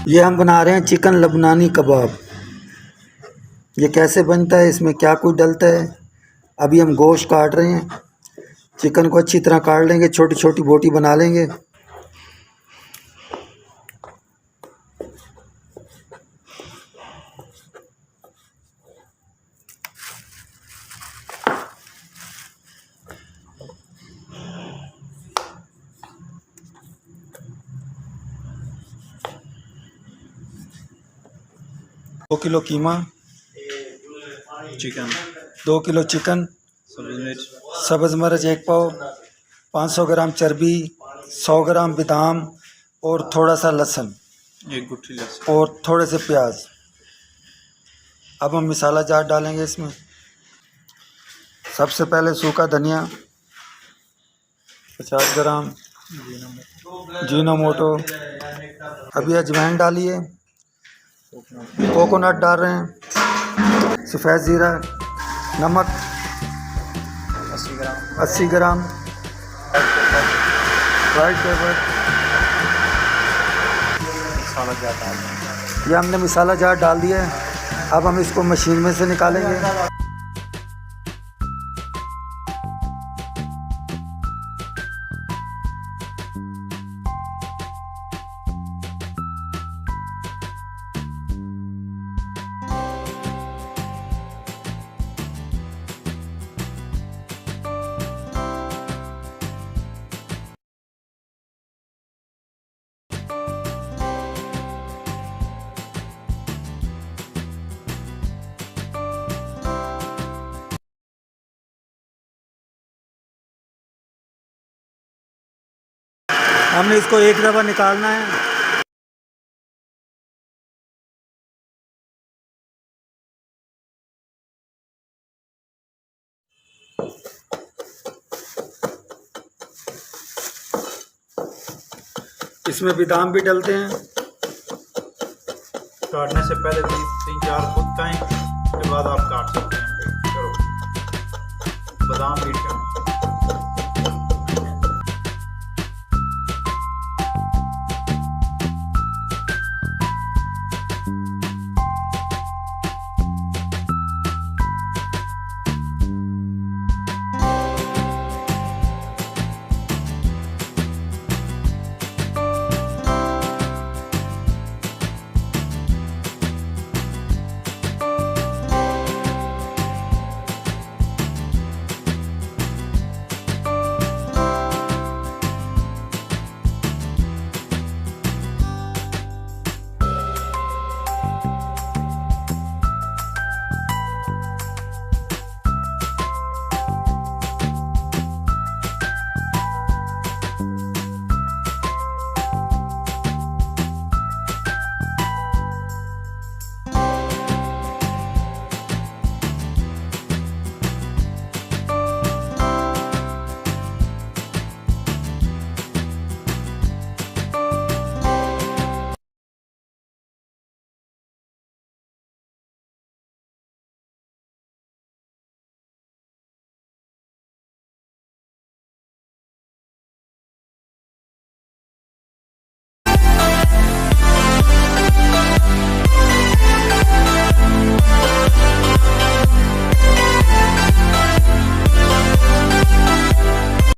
ये हम बना रहे हैं चिकन लबनानी कबाब। ये कैसे बनता है, इसमें क्या कुछ डलता है। अभी हम गोश्त काट रहे हैं। चिकन को अच्छी तरह काट लेंगे, छोटी छोटी बोटी बना लेंगे। दो किलो कीमा, चिकन 2 किलो चिकन, सब्जी मिर्च सब्ज़ मिर्च 1 पाव, 500 ग्राम चर्बी, 100 ग्राम बादाम और थोड़ा सा लहसुन 1 गुठी लहसुन और थोड़े से प्याज। अब हम मसाला जार डालेंगे इसमें। सबसे पहले सूखा धनिया 50 ग्राम, जीनोमोटो, अभी अजवाइन डालिए, कोकोनट डाल रहे हैं, सफ़ेद ज़ीरा, नमक 80 ग्राम, वाइट पेपर। मसाला जार डाल दें। ये हमने मसाला जार डाल दिया है। अब हम इसको मशीन में से निकालेंगे। हमने इसको एक दफ़ा निकालना है। इसमें बादाम भी डलते हैं। काटने से पहले 3-4 खुद खाएं, उसके बाद आप काट सकते हैं। चलो बादाम भी